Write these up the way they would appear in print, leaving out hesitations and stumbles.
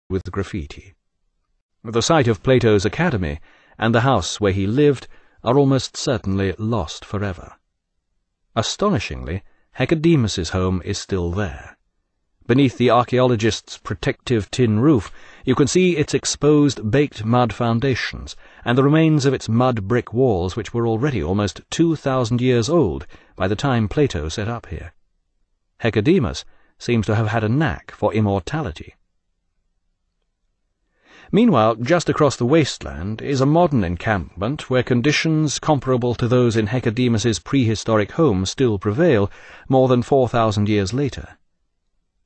with graffiti. The site of Plato's academy and the house where he lived are almost certainly lost forever. Astonishingly, Hecademus's home is still there. Beneath the archaeologist's protective tin roof, you can see its exposed baked mud foundations and the remains of its mud brick walls, which were already almost 2,000 years old by the time Plato set up here. Hecademus seems to have had a knack for immortality. Meanwhile, just across the wasteland is a modern encampment where conditions comparable to those in Hecademus's prehistoric home still prevail more than 4,000 years later.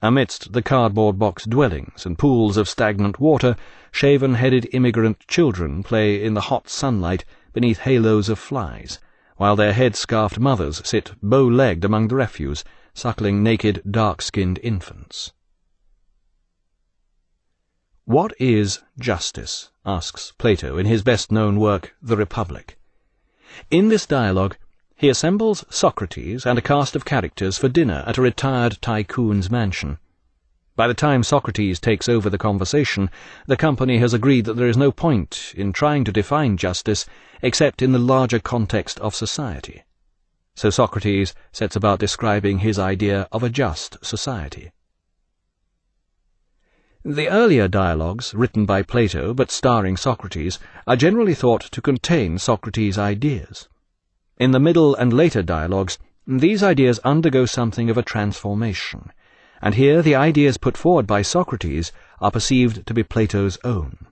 Amidst the cardboard box dwellings and pools of stagnant water, shaven-headed immigrant children play in the hot sunlight beneath halos of flies, while their head-scarfed mothers sit bow-legged among the refuse, suckling naked, dark-skinned infants. What is justice? Asks Plato in his best-known work, The Republic. In this dialogue, he assembles Socrates and a cast of characters for dinner at a retired tycoon's mansion. By the time Socrates takes over the conversation, the company has agreed that there is no point in trying to define justice except in the larger context of society. So Socrates sets about describing his idea of a just society. The earlier dialogues, written by Plato but starring Socrates, are generally thought to contain Socrates' ideas. In the middle and later dialogues, these ideas undergo something of a transformation, and here the ideas put forward by Socrates are perceived to be Plato's own.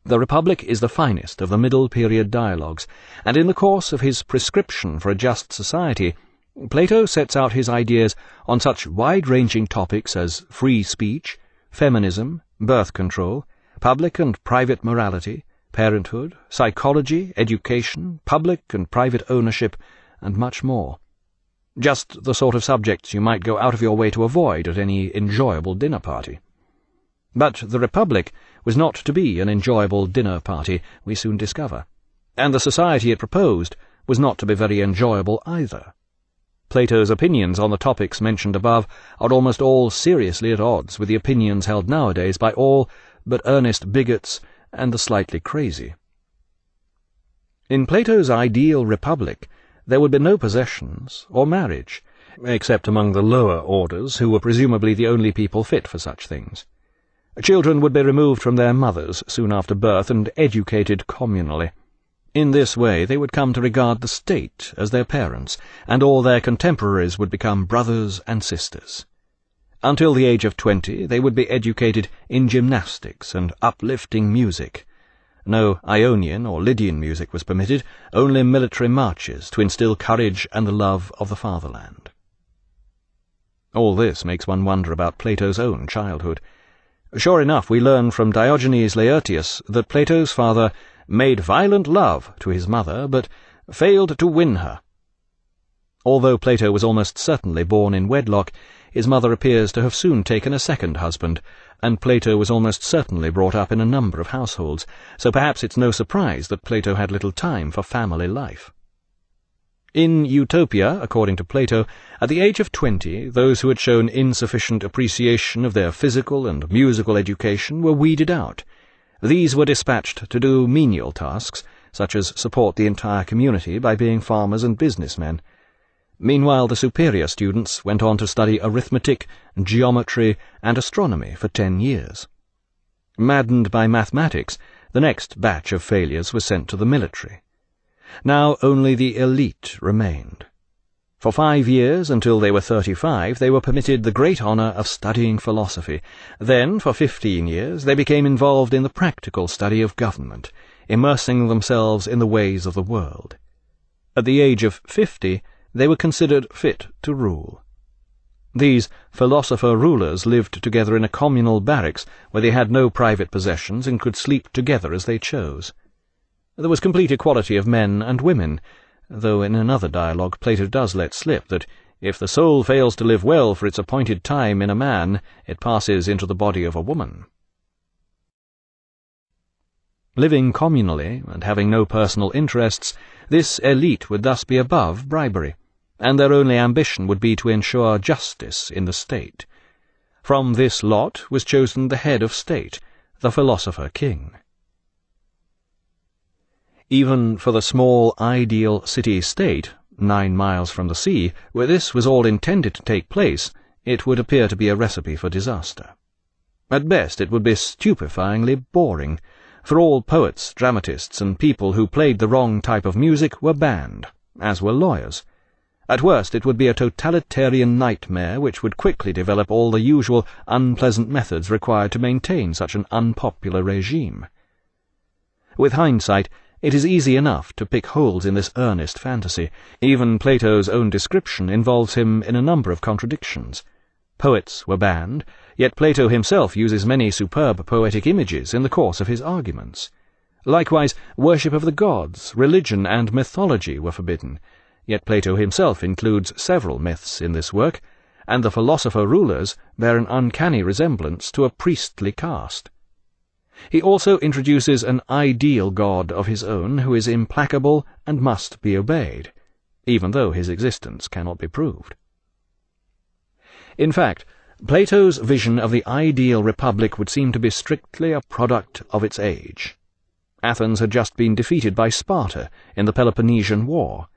The Republic is the finest of the middle-period dialogues, and in the course of his prescription for a just society, Plato sets out his ideas on such wide-ranging topics as free speech, feminism, birth control, public and private morality, parenthood, psychology, education, public and private ownership, and much more. Just the sort of subjects you might go out of your way to avoid at any enjoyable dinner party. But the Republic was not to be an enjoyable dinner party, we soon discover, and the society it proposed was not to be very enjoyable either. Plato's opinions on the topics mentioned above are almost all seriously at odds with the opinions held nowadays by all but earnest bigots and the slightly crazy. In Plato's ideal republic, there would be no possessions or marriage, except among the lower orders, who were presumably the only people fit for such things. Children would be removed from their mothers soon after birth and educated communally. In this way they would come to regard the state as their parents, and all their contemporaries would become brothers and sisters. Until the age of 20 they would be educated in gymnastics and uplifting music. No Ionian or Lydian music was permitted, only military marches to instill courage and the love of the fatherland. All this makes one wonder about Plato's own childhood. Sure enough, we learn from Diogenes Laertius that Plato's father made violent love to his mother, but failed to win her. Although Plato was almost certainly born in wedlock, his mother appears to have soon taken a second husband, and Plato was almost certainly brought up in a number of households, so perhaps it's no surprise that Plato had little time for family life. In Utopia, according to Plato, at the age of 20, those who had shown insufficient appreciation of their physical and musical education were weeded out. These were dispatched to do menial tasks, such as support the entire community by being farmers and businessmen. Meanwhile, the superior students went on to study arithmetic, geometry, and astronomy for 10 years. Maddened by mathematics, the next batch of failures was sent to the military. Now only the elite remained. For 5 years, until they were 35, they were permitted the great honor of studying philosophy. Then, for 15 years, they became involved in the practical study of government, immersing themselves in the ways of the world. At the age of 50, they were considered fit to rule. These philosopher-rulers lived together in a communal barracks where they had no private possessions and could sleep together as they chose. There was complete equality of men and women, though in another dialogue Plato does let slip that if the soul fails to live well for its appointed time in a man, it passes into the body of a woman. Living communally, and having no personal interests, this elite would thus be above bribery, and their only ambition would be to ensure justice in the state. From this lot was chosen the head of state, the philosopher king. Even for the small, ideal city-state, 9 miles from the sea, where this was all intended to take place, it would appear to be a recipe for disaster. At best it would be stupefyingly boring, for all poets, dramatists, and people who played the wrong type of music were banned, as were lawyers. At worst it would be a totalitarian nightmare which would quickly develop all the usual unpleasant methods required to maintain such an unpopular regime. With hindsight, it is easy enough to pick holes in this earnest fantasy. Even Plato's own description involves him in a number of contradictions. Poets were banned, yet Plato himself uses many superb poetic images in the course of his arguments. Likewise, worship of the gods, religion, and mythology were forbidden, yet Plato himself includes several myths in this work, and the philosopher-rulers bear an uncanny resemblance to a priestly caste. He also introduces an ideal god of his own who is implacable and must be obeyed, even though his existence cannot be proved. In fact, Plato's vision of the ideal republic would seem to be strictly a product of its age. Athens had just been defeated by Sparta in the Peloponnesian War.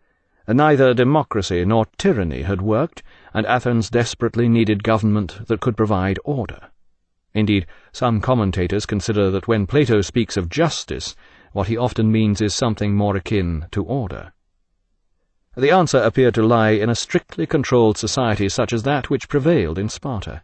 Neither democracy nor tyranny had worked, and Athens desperately needed government that could provide order. Indeed, some commentators consider that when Plato speaks of justice, what he often means is something more akin to order. The answer appeared to lie in a strictly controlled society such as that which prevailed in Sparta.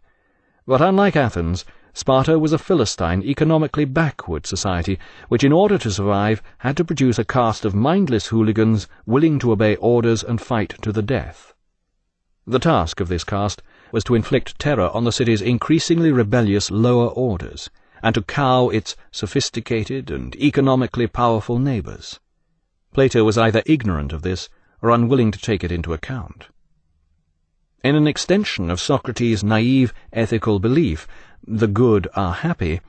But unlike Athens, Sparta was a Philistine, economically backward society, which in order to survive had to produce a caste of mindless hooligans willing to obey orders and fight to the death. The task of this caste was to inflict terror on the city's increasingly rebellious lower orders, and to cow its sophisticated and economically powerful neighbours. Plato was either ignorant of this or unwilling to take it into account. In an extension of Socrates' naive ethical belief, the good are happy,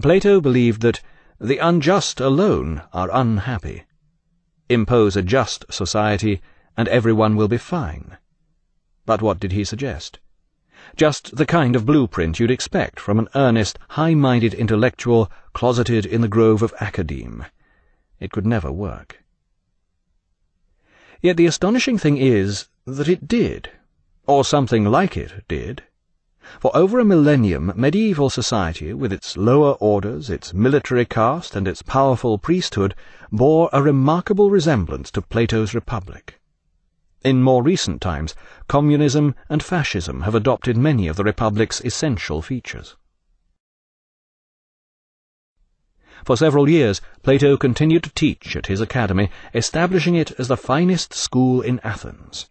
Plato believed that the unjust alone are unhappy. Impose a just society, and everyone will be fine. But what did he suggest? Just the kind of blueprint you'd expect from an earnest, high-minded intellectual closeted in the grove of academe. It could never work. Yet the astonishing thing is that it did, or something like it did. For over a millennium, medieval society, with its lower orders, its military caste, and its powerful priesthood, bore a remarkable resemblance to Plato's Republic. In more recent times, communism and fascism have adopted many of the Republic's essential features. For several years, Plato continued to teach at his academy, establishing it as the finest school in Athens.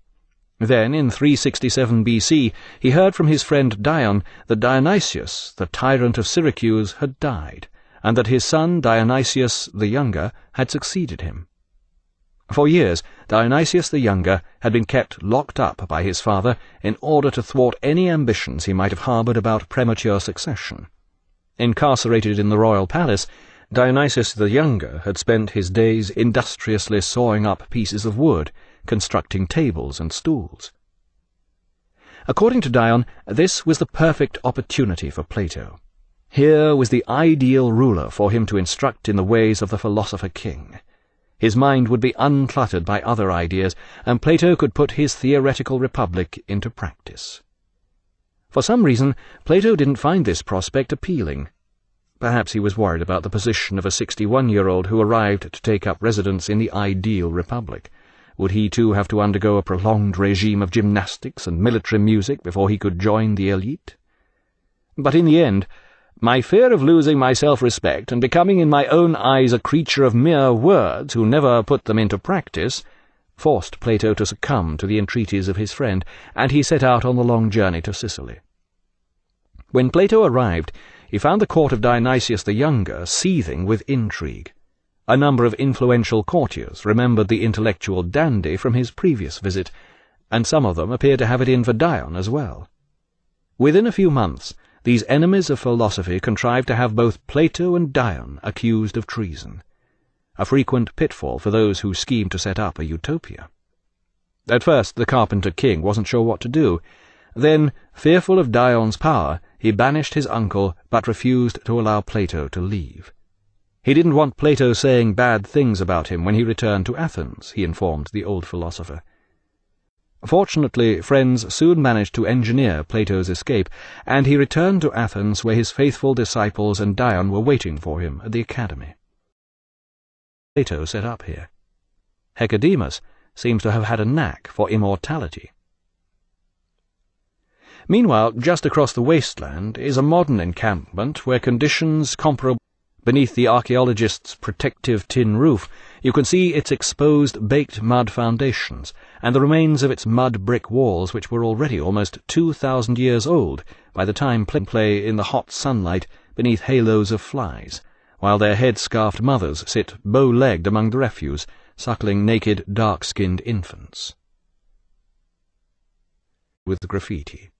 Then, in 367 BC, he heard from his friend Dion that Dionysius, the tyrant of Syracuse, had died, and that his son Dionysius the Younger had succeeded him. For years, Dionysius the Younger had been kept locked up by his father in order to thwart any ambitions he might have harboured about premature succession. Incarcerated in the royal palace, Dionysius the Younger had spent his days industriously sawing up pieces of wood, constructing tables and stools. According to Dion, this was the perfect opportunity for Plato. Here was the ideal ruler for him to instruct in the ways of the philosopher king. His mind would be uncluttered by other ideas, and Plato could put his theoretical republic into practice. For some reason, Plato didn't find this prospect appealing. Perhaps he was worried about the position of a 61-year-old who arrived to take up residence in the ideal republic. Would he too have to undergo a prolonged regime of gymnastics and military music before he could join the elite? But in the end, my fear of losing my self-respect and becoming in my own eyes a creature of mere words who never put them into practice forced Plato to succumb to the entreaties of his friend, and he set out on the long journey to Sicily. When Plato arrived, he found the court of Dionysius the Younger seething with intrigue. A number of influential courtiers remembered the intellectual dandy from his previous visit, and some of them appeared to have it in for Dion as well. Within a few months, these enemies of philosophy contrived to have both Plato and Dion accused of treason, a frequent pitfall for those who schemed to set up a utopia. At first the carpenter king wasn't sure what to do. Then, fearful of Dion's power, he banished his uncle but refused to allow Plato to leave. He didn't want Plato saying bad things about him when he returned to Athens, he informed the old philosopher. Fortunately, friends soon managed to engineer Plato's escape, and he returned to Athens where his faithful disciples and Dion were waiting for him at the academy. Plato set up here. Hecademus seems to have had a knack for immortality. Meanwhile, just across the wasteland is a modern encampment where conditions comparable. Beneath the archaeologist's protective tin roof, you can see its exposed baked mud foundations and the remains of its mud brick walls, which were already almost 2,000 years old by the time play in the hot sunlight beneath halos of flies, while their head-scarfed mothers sit bow-legged among the refuse, suckling naked, dark-skinned infants. With graffiti.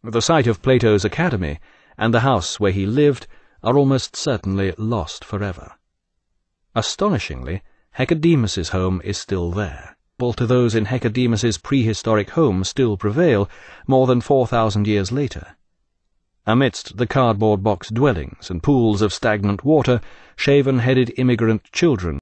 The site of Plato's academy and the house where he lived are almost certainly lost forever. Astonishingly, Hecademus's home is still there. To those in Hecademus's prehistoric home still prevail more than 4,000 years later. Amidst the cardboard box dwellings and pools of stagnant water, shaven-headed immigrant children